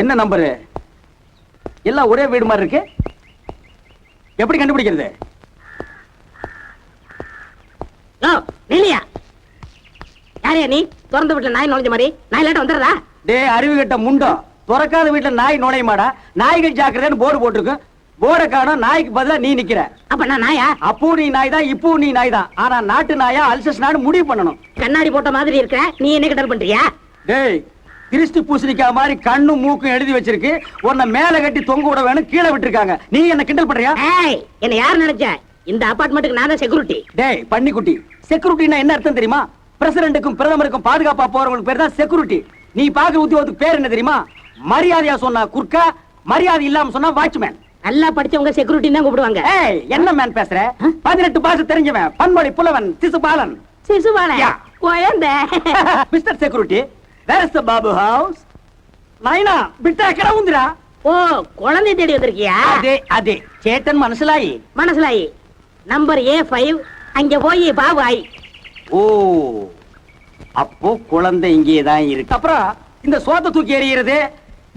என்ன நம்பரு? எல்லாம் ஒரே வீடு மாதிரி இருக்கு. எப்படி கண்டுபிடிக்கிறது? இல்லையா யாரையா நீ? திறந்து வீட்டுல நாய் நுழைஞ்ச மாதிரி நாய் லேட்ட வந்துடுறதா? டே அறிவு கட்ட முண்டம், துறக்காத வீட்டுல நாய் நுழையமாடா. நாய்கள் ஜாக்கிரதைன்னு போர்டு போட்டிருக்கு. போர்டை காணோம், நாய்க்கு பதிலா நீ நிக்கிற. அப்ப நான் நாயா? அப்போ நீ நாய் தான், இப்போ நீ நாய் தான். ஆனா நாட்டு நாயா அல்சஸ் நாடு முடிவு பண்ணணும். கண்ணாடி போட்ட மாதிரி இருக்க, நீ என்ன கிண்டல் பண்றியா? டேய் திருஷ்டி பூசணிக்கா மாதிரி கண்ணும் மூக்கும் எழுதி வச்சிருக்கு. உன்னை மேல கட்டி தொங்க விட வேணும், கீழே விட்டுருக்காங்க. நீ என்ன கிண்டல் பண்றியா? ஏய், என்ன யார் நினைச்ச? இந்த அபார்ட்மெண்ட்டுக்கு நான் தான் செக்யூரிட்டி. டேய் பன்னிக்குட்டி, செக்யூரிட்டினா என்ன அர்த்தம் தெரியுமா? பிரசிடென்ட்டுக்கும் பிரதமருக்கும் பாதுகாப்பா போறவங்களுக்கு பேர் தான் செக்யூரிட்டி. நீ பாக்குற உத்தியோகத்துக்கு பேர் என்ன தெரியுமா? மரியாதையா சொன்னா குர்க்கா, மரியாதை இல்லாம சொன்னா வாட்ச்மேன். நல்லா படிச்சவங்க செக்யூரிட்டி தான் கூப்பிடுவாங்க. ஏய் என்ன மேன் பேசுற? 18 பாஷை தெரிஞ்சவன், பன்மொழி புலவன், சிசுபாலன். சிசுபாலன் குழந்தை. Mister security, where is the Babu house? நைனா பிட்டா கடவுந்திரா. ஓ, குழந்தை தேடி வந்திருக்கியா? அதே அதே சேட்டன் மனசுலாயி. மனசுலாயி நம்பர் A5, அங்க போய் பாபு ஆயி. ஓ, அப்போ குழந்தை இங்கே தான் இருக்கு. அப்புறம் இந்த சோத்தை தூக்கி எறிகிறது,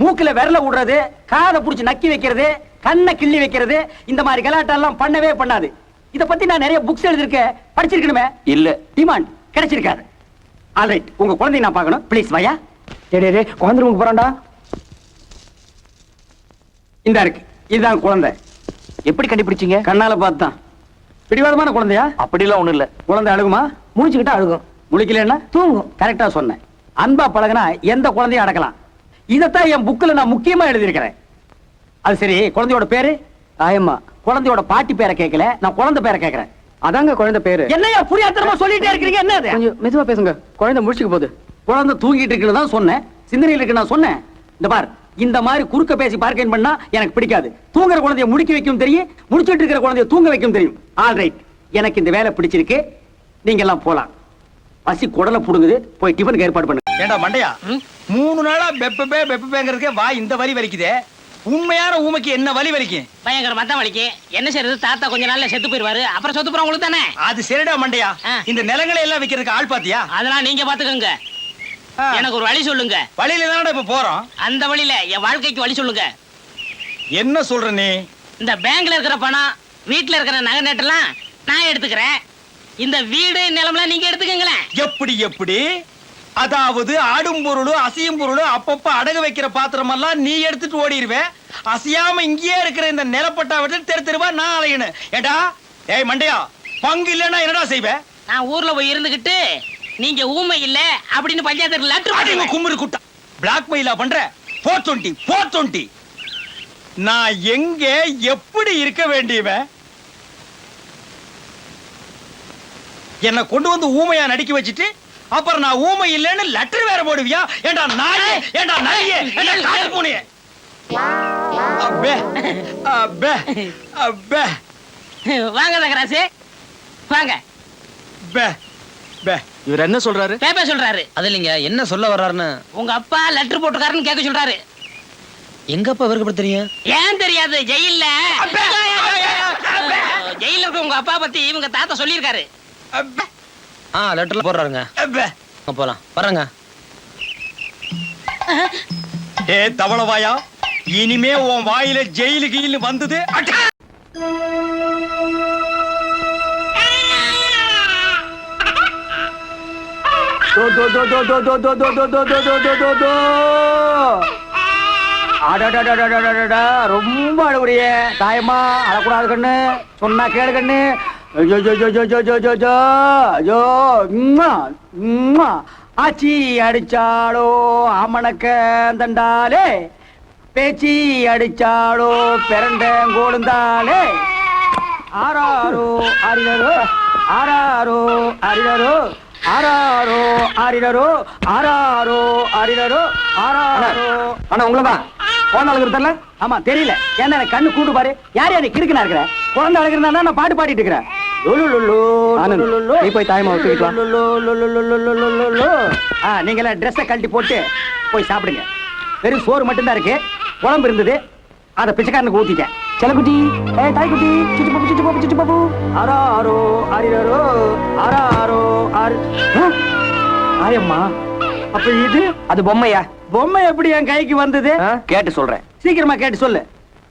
மூக்குல விரல விடுறது, காதை புடிச்சு நக்கி வைக்கிறது, கண்ணை கிள்ளி வைக்கிறது, இந்த மாதிரி கலாட்டெல்லாம் பண்ணவே பண்ணாது. இத பத்தி நான் நிறைய புக்ஸ் எழுதிருக்கேன், படிச்சிருக்கணுமே. இல்ல டிமாண்ட் கிடைச்சிருக்காது. ஆல்ரைட், உங்க குழந்தையை நான் பார்க்கணும். ப்ளீஸ் வாயா. டேய் டேய், குழந்தை ரூமுக்கு போறான்டா. இந்த இருக்கு, இதுதான் குழந்தை. எப்படி கண்டுபிடிச்சீங்க? கண்ணால பார்த்தான். பிடிவாதமான குழந்தையா? அப்படிலாம் ஒண்ணும் இல்ல. குழந்தை அழுகுமா? முடிச்சுக்கிட்டா அழுகும். முழிக்கலன்னா தூங்கும். கரெக்டா சொன்னேன். அன்பா பழகுனா எந்த குழந்தையும் அடக்கலாம். இதத்தான் என் புக்ல நான் முக்கியமா எழுதியிருக்கிறேன். அது சரி, குழந்தையோட பேரு? ஆயம்மா. குழந்தையோட பாட்டி பேரை கேட்கல, நான் குழந்தை பேரை கேட்கிறேன். அதாங்க குழந்தை பேரு. என்னையா புரியாத்தனமா சொல்லிட்டே இருக்கீங்க? என்ன அது? கொஞ்சம் மெதுவா பேசுங்க, குழந்தை முடிச்சுக்க போகுது. குழந்தை தூங்கிட்டு இருக்குன்னு தான் சொன்னேன், சிந்தனையில் இருக்கு நான் சொன்னேன். இந்த பார், இந்த மாதிரி குறுக்க பேசி பார்க்கேன் பண்ணா எனக்கு பிடிக்காது. தூங்குற குழந்தைய முடிக்க வைக்கும் தெரியும், முடிச்சிட்டு இருக்கிற குழந்தைய தூங்க வைக்கும் தெரியும். ஆல்ரைட், எனக்கு இந்த வேலை பிடிச்சிருக்கு. நீங்க எல்லாம் போலாம். பசி குடலை புடுங்குது, போய் டிஃபனுக்கு ஏற்பாடு பண்ணுங்க. ஏண்டா மண்டையா, 3 நாளா பெப்பேங்கிறதுக்கே வா இந்த வலி வலிக்குதே. உண்மையான ஊமைக்கு என்ன வலி வலிக்கும்? பயங்கரமா தான் வலிக்கு. என்ன செய்யறது, தாத்தா கொஞ்ச நாள்ல செத்து போயிருவாரு, அப்புறம் சொத்து போற உங்களுக்கு தானே. அது சரிடா மண்டையா, இந்த நிலங்களை எல்லாம் விக்கிறதுக்கு ஆள் பாத்தியா? அதெல்லாம் நீங்க பாத்துக்கோங்க. எனக்கு ஒரு வழி சொல்லுங்க. வழியில தானடா இப்ப போறோம். அந்த வழியில என் வாழ்க்கைக்கு வழி சொல்லுங்க. என்ன சொல்ற நீ? இந்த பேங்க்ல இருக்கிற பணம், வீட்டுல இருக்கிற நகை நட்டெல்லாம் நான் எடுத்துக்கிறேன். இந்த வீடு நிலம்லாம் நீங்க எடுத்துக்கங்களேன். எப்படி எப்படி? அதாவது ஆடும் பொருளும் அசையும் பொருளும் அப்பப்ப அடகு வைக்கிற பாத்திரம் எல்லாம் நீ எடுத்துட்டு ஓடிடுவேன். அசையாம இங்கேயே இருக்கிற இந்த நிலப்பட்டா விட்டு தெரு தெருவா நான் அலையணும். ஏண்டா ஏய் மண்டையா, பங்கு இல்லன்னா என்னடா செய்வேன்? நான் ஊர்ல போய் இருந்துகிட்டு நீங்க ஊமை இல்ல அப்படின்னு பஞ்சாயத்து லெட்டர் கும்மிரு குட்டா பிளாக் மெயிலா பண்ற. 420 நான் எங்க எப்படி இருக்க வேண்டியவன்? என்ன கொண்டு வந்து ஊமையா நடிக்க வச்சுட்டு அப்புறம் நான் ஊமை இல்லைன்னு லெட்டர் வேற போடுவியா? ஏண்டா நாயே, ஏண்டா நாயே, ஏண்டா காட்டு பூனையே. அப்பே அப்பே அப்பே வாங்க தகராசு வாங்க. பே பே இவர் என்ன சொல்றாரு? பேப்ப சொல்றாரு. அது இல்லைங்க, என்ன சொல்ல வர்றாருன்னு. உங்க அப்பா லெட்டர் போட்டுக்காருன்னு கேட்க சொல்றாரு. எங்க அப்பா இவருக்கு எப்படி தெரியும்? ஏன் தெரியாது? ஜெயில்ல ஜெயில இருக்க உங்க அப்பா பத்தி இவங்க தாத்தா சொல்லியிருக்காரு. லெட்டர்ல போடுறாருங்க. போலாம் வர்றங்க. ஏ தவளவாயா, இனிமே உன் வாயில ஜெயிலு கீழ் வந்தது ரொம்ப அழுகுறிய தாயம்மா. அழக்கூடாது கண்ணு, சொன்னா கேளு கண்ணு. ஆச்சி அடிச்சாலோ ஆமணக்க தண்டாலே, பேச்சி அடிச்சாலோ பிறண்டங்கோடுந்தாலே. ஆராரோ அரிரோ ஆராரோ அரிரோ ஆராரோ அரிரோ ஆராரோ அரிரோ ஆராரோ. ஆனா உங்களதான் குழந்தை அழுகுறதுல? ஆமா தெரியல. ஏன்னா எனக்கு கண்ணு கூட்டு பாரு. யார் யாரு கிறுக்குனா இருக்கிற? குழந்தை அழுகிறதா நான் பாட்டு பாடிட்டு இருக்கிறேன். நீ போய் தாய்மா நீங்க எல்லாம் ட்ரெஸ்ஸை கழட்டி போட்டு போய் சாப்பிடுங்க. வெறும் சோறு மட்டும்தான் இருக்கு. குழம்பு இருந்தது, அதை பிச்சைக்காரனுக்கு ஊத்திட்டேன். செல்லக்குட்டி, தாய்க்குட்டி, சுச்சு பாப்பு சுச்சு பாப்பு சுச்சு பாப்பு. ஆராரோ ஆரிரோ ஆராரோ ஆரியம்மா. அப்ப இது அது பொம்மையா? பொம்மை எப்படி என் கைக்கு வந்தது? கேட்டு சொல்றேன். சீக்கிரமா கேட்டு சொல்லு.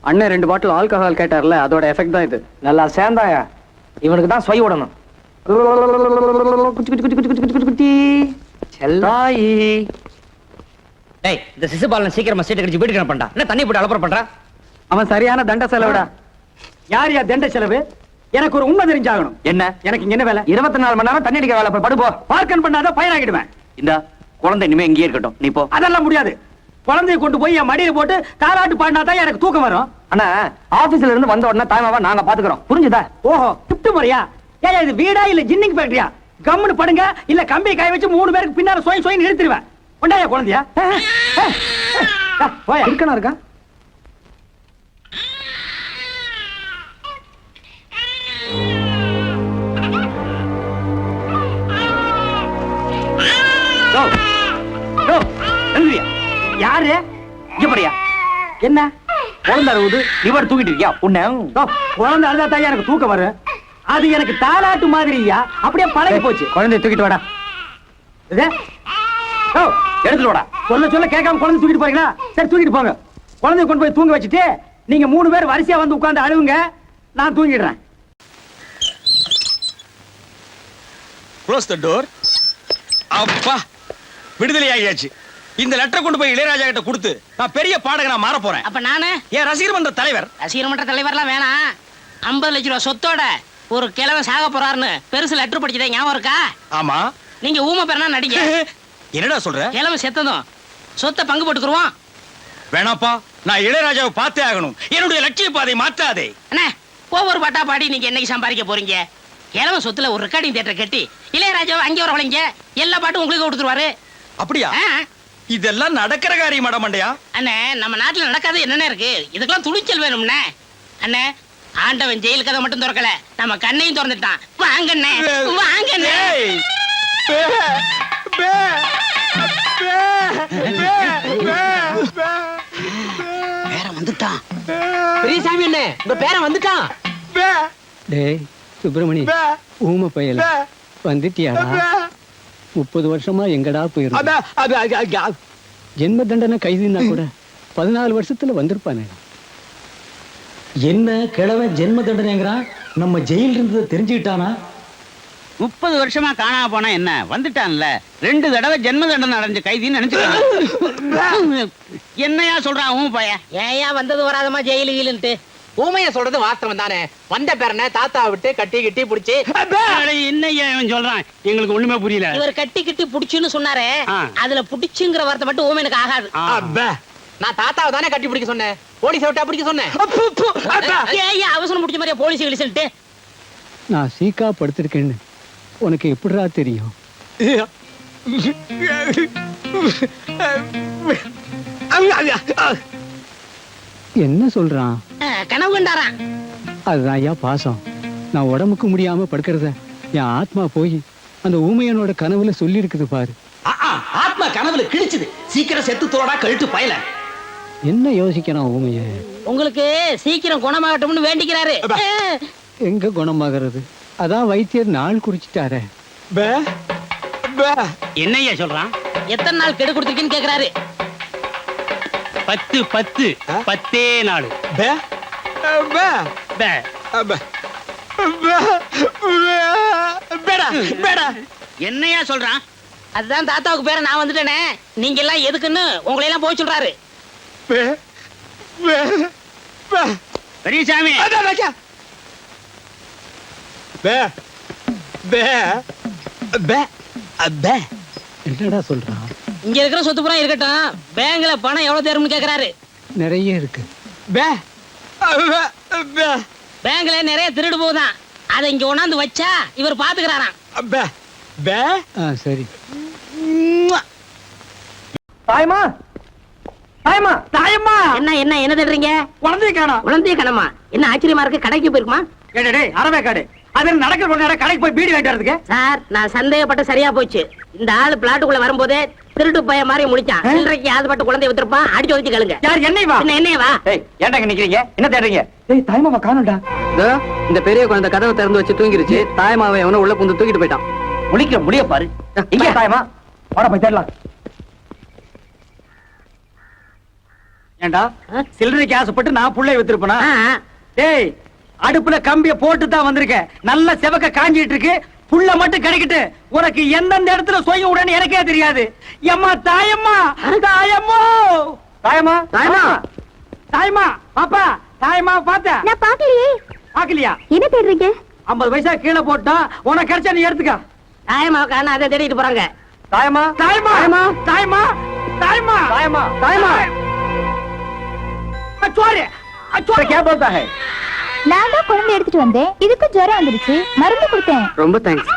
அண்ணன் 2 பாட்டில் ஆல்கஹால் கேட்டார்ல, அதோட எஃபெக்ட் தான் இது. நல்லா சேர்ந்தாயா? இவனுக்கு தான் சொய் விடணும். குச்சி குச்சி குச்சி குச்சி குச்சி குச்சி குச்சி செல்லாயி. டேய், இந்த சிசுபாலன் சீக்கிரமா சீட்டை கடிச்சு வீட்டுக்கு அனுப்பண்டா. என்ன தண்ணி போட்டு அலப்பற பண்றா? அவன் சரியான தண்ட செலவிடா. யார் யா தண்ட செலவு? எனக்கு ஒரு உண்மை தெரிஞ்சாகணும். என்ன? எனக்கு இங்க என்ன வேலை? 24 மணி நேரம் தண்ணி அடிக்க வேலை. படுப்போ. பார்க்கன் பண்ணாத பையனாகிடுவேன். இந்த குழந்தை இனிமே இங்கேயே இருக்கட்டும், நீ போ. அதெல்லாம் முடியாது. குழந்தையை கொண்டு போய் என் மடியில போட்டு தாலாட்டு பாடினா தான் எனக்கு தூக்கம் வரும். அண்ணா, ஆபீஸ்ல இருந்து வந்த உடனே தாய்மாவா நாங்க பாத்துக்கிறோம், புரிஞ்சுதா? ஓஹோ, கிப்ட் முறையா? ஏன் இது வீடா இல்ல ஜின்னிங் ஃபேக்டரியா? கம்முன்னு படுங்க, இல்ல கம்பி கை வச்சு 3 பேருக்கு பின்னால சோய் சோய் நிறுத்திடுவேன். கொண்டாயா குழந்தையா? போயா இருக்கணும் இருக்கா? யாரு? இங்க பாரியா, என்ன குழந்தை அழுவுது, நீ பாட்டு தூக்கிட்டு இருக்கியா? உன்னை குழந்தை அழுதா தான் எனக்கு தூக்கம் வரும். அது எனக்கு தாலாட்டு மாதிரியா, அப்படியே பழகி போச்சு. குழந்தைய தூக்கிட்டு வாடா. இது? ஓ, எடுத்துட்டு வாடா. சொல்ல சொல்ல கேட்காம குழந்தை தூக்கிட்டு போறீங்களா? சரி தூக்கிட்டு போங்க. குழந்தைய கொண்டு போய் தூங்க வச்சுட்டு நீங்க 3 பேர் வரிசையா வந்து உட்கார்ந்து அழுவுங்க, நான் தூங்கிடுறேன். Close the door. அப்பா, விடுதலை ஆகியாச்சு. இந்த லெட்டர் கொண்டு போய் இளையராஜா கிட்ட கொடுத்து நான் பெரிய பாடகனா மாற போறேன். அப்ப நானு என் ரசிகர் மன்ற தலைவர். ரசிகர் மன்ற தலைவர்லாம் வேணாம். 50 லட்சம் ரூபாய் சொத்தோட ஒரு கிழவன் சாக போறாருன்னு பெருசு லெட்டர் படிச்சதே ஞாபகம் இருக்கா? ஆமா. நீங்க ஊமை பேரனா நடிங்க. என்னடா சொல்ற? கிழவன் செத்ததும் சொத்தை பங்கு போட்டுக்குருவோம். வேணாப்பா, நான் இளையராஜாவை பார்த்தே ஆகணும். என்னுடைய லட்சிய பாதை மாற்றாதே. அண்ணே, ஒவ்வொரு பாட்டா பாடி நீங்க என்னைக்கு சம்பாதிக்க போறீங்க? கிழவன் சொத்துல ஒரு ரெக்கார்டிங் தியேட்டர் கட்டி இளையராஜாவை அங்கே வரவழைங்க, எல்லா பாட்டும் உங்களுக்கு கொடுத்துருவாரு. அப்படியா? இதெல்லாம் நடக்கிற காரியமாடா மண்டையா? அண்ணே, நம்ம நாட்டுல நடக்காது என்னென்ன இருக்கு? இதுக்கெல்லாம் துணிச்சல் வேணும்னே. அண்ணே, ஆண்டவன் ஜெயில் கதை மட்டும் திறக்கல, நம்ம கண்ணையும் திறந்துட்டான். வாங்கண்ணே, வாங்கண்ணே. ஏய், பே, பே, பே, பே, பே, பேரன் வந்துட்டான். பெரியசாமி அண்ணே, உங்க பேரன் வந்துட்டான். பே, டேய் சுப்பிரமணி, பே, ஊமை பயல பே, வந்துட்டியாடா? பே. 30 வருஷமா எங்கடா போயிருந்த? அதான், அது, ஜென்ம தண்டனை கைதுனா கூட 14 வருஷத்துல வந்திருப்பானே. என்ன கிழவன் ஜென்ம தண்டனைங்கிறான்? நம்ம ஜெயில இருந்ததை தெரிஞ்சுக்கிட்டானா? 30 வருஷமா காணாம போனா என்ன, வந்துட்டான்ல. 2 தடவை ஜென்ம தண்டனை அடைஞ்ச கைதின்னு நினைச்சுக்கலாம். என்னையா சொல்றான் ஊமை பைய? ஏயா வந்தது வராதமா ஜெயிலு கீழுன்ட்டு? ஊமைய சொல்றது வாஸ்தவம் தானே. வந்த பேரனை தாத்தா விட்டு கட்டி கிட்டி புடிச்சு என்னையா இவன் சொல்றான்? எங்களுக்கு ஒண்ணுமே புரியல. இவர் கட்டி கிட்டி புடிச்சுன்னு சொன்னாரே, ஆ. அதுல புடிச்சுங்கிற வார்த்தை மட்டும் ஊமைனுக்கு ஆகாது. ஆ. நான் தாத்தாவை தானே கட்டி பிடிக்க சொன்னேன், போலீஸ் விட்டா பிடிக்க சொன்னேன். ஏயா அவசரம் பிடிச்ச மாதிரியா போலீஸ் கிழிச்சுட்டு? நான் சீக்கா படுத்திருக்கேன்னு உனக்கு எப்படிடா தெரியும்? என்ன சொல்றான்? கனவு கண்டாராம். அதுதான் ஐயா பாசம். நான் உடம்புக்கு முடியாம படுக்கிறத என் ஆத்மா போய் அந்த ஊமையனோட கனவுல சொல்லி இருக்குது பாரு. ஆத்மா கனவுல கிழிச்சுது. சீக்கிரம் செத்து தோடா கழுட்டு பயல. என்ன யோசிக்கிறான் ஊமைய? உங்களுக்கு சீக்கிரம் குணமாகட்டும்னு வேண்டிக்கிறாரு. எங்க குணமாகிறது? அதான் வைத்தியர் நாள் குறிச்சிட்டாரே. என்னையா சொல்றான்? எத்தனை நாள் கெடு கொடுத்துருக்கீன்னு கேக்குறாரு. 10 10 10 நாள். பே, பே, பே. பே, பே, பேடா, பேடா. என்னையா சொல்றான்? அதுதான் தாத்தாவுக்கு பேர நான் வந்துட்டேனே, நீங்க எல்லாம் எதுக்குன்னு உங்களை எல்லாம் போய் சொல்றாரு. பே, பே, பே. பெரியசாமி, அதான் ராஜா. பே, பே, பே, பே. என்னடா சொல்றான்? இங்க இருக்கிற சொத்து புறம் இருக்கட்டும், பேங்க்ல பணம் எவ்வளவு தேரும்னு கேக்குறாரு. நிறைய இருக்கு. பே, பே, பே, பேங்க்ல நிறைய திருடு போகுதான், அதை இங்க கொண்டாந்து வச்சா இவர் பாத்துக்கிறாராம். பே, பே. சரி. தாயமா, தாயமா, தாயம்மா, என்ன என்ன என்ன தேடுறீங்க? குழந்தைய காணோம். குழந்தைய கணமா? என்ன ஆச்சரியமா இருக்கு, கடைக்கு போயிருக்குமா? கேட்டே அரவே காடு. அது நடக்கிற கொஞ்ச நேரம் கடைக்கு போய் பீடி வாங்கிட்டு வரதுக்கு. சார், நான் சந்தேகப்பட்ட சரியா போச்சு. இந்த ஆளு பிளாட்டுக்குள்ள வரும்போதே திருட்டு பைய மாதிரி முடிச்சான். சில்லறைக்கு ஆசைப்பட்டு குழந்தைய வித்திருப்பான். அடிச்சு ஒதுச்சு கேளுங்க. யார்? என்னை வா. என்னைய வா. ஏய், ஏன்டா இங்க நிக்கிறீங்க? என்ன தேடுறீங்க? ஏய், தாயம்மாவை காணோம்டா. இந்த பெரிய குழந்தை கதவை திறந்து வச்சு தூங்கிருச்சு. தாயமாவை எவனோ உள்ள புந்து தூக்கிட்டு போயிட்டான். முடிக்க முடிய பாரு. இங்க தாயமா, வாடா போய் தேடலாம். ஏண்டா சில்லறைக்கு ஆசைப்பட்டு நான் புள்ளைய வித்திருப்பேனா ஆ, டேய் அடுப்புல கம்பிய போட்டு தான் வந்திருக்க நல்ல செவக்க காஞ்சிட்டு இருக்கு புள்ள மட்டும் கிடைக்கிட்டு உனக்கு எந்தெந்த இடத்துல சொய் உடனே எனக்கே தெரியாது எம்மா தாயம்மா தாயம்மோ தாயம்மா தாயம்மா தாயம்மா பாப்பா தாயம்மா பாத்த நான் பாக்கலையே. பாக்கலையா என்ன தேடுறீங்க? 50 பைசா கீழே போட்டா உனக்கு கிடைச்சா நீ எடுத்துக்க தாயம்மாவுக்கு அண்ணா அதை தேடிட்டு போறாங்க. தாயம்மா தாயம்மா தாயம்மா தாயம்மா தாயம்மா தாயம்மா அச்சோரே அச்சோரே क्या बोलता है நான் தான் குழந்தை எடுத்துட்டு வந்தேன். இதுக்கு ஜுரம் வந்துருச்சு. மருந்து கொடுத்தேன். ரொம்ப தேங்க்ஸ்.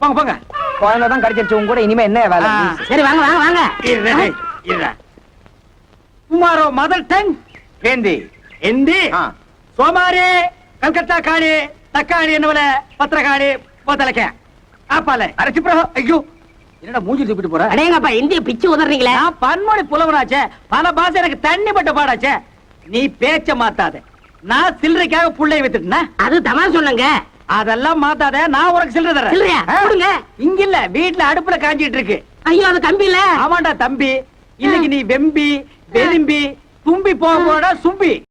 போங்க போங்க குழந்தை தான் கடிச்சிருச்சு உங்க கூட இனிமே என்ன வேலை? சரி வாங்க வாங்க வாங்க. irra तुम्हारो मदर टंग हिंदी हिंदी सोमारी कलकत्ता काड़ी तक्काड़ी என்னவல பத்திரகாடி போதலக்க ஆப்பால அரசிப்ரோ ஐயோ என்னடா மூஞ்சி தூக்கிட்டு போற அடேங்கப்பா இந்திய பிச்சு உதறீங்களே. நான் பன்மொழி புலவனாச்சே பல பாஷை எனக்கு தண்ணி பட்ட பாடாச்சே நீ பேச்ச மாத்தாத நான் சில்லறைக்காக புள்ளைய வித்துட்டேனா அது தமாஷ் சொன்னங்க. அதெல்லாம் மாத்தாத நான் உனக்கு சில்லறை தரேன் சில்லறையா? கொடுங்க. இங்க இல்ல வீட்ல அடுப்புல காஞ்சிட்டு இருக்கு ஐயோ அது கம்பி இல்ல. ஆமாண்டா தம்பி இன்னைக்கு நீ வெம்பி வெலும்பி தும்பி போக போடா சும்பி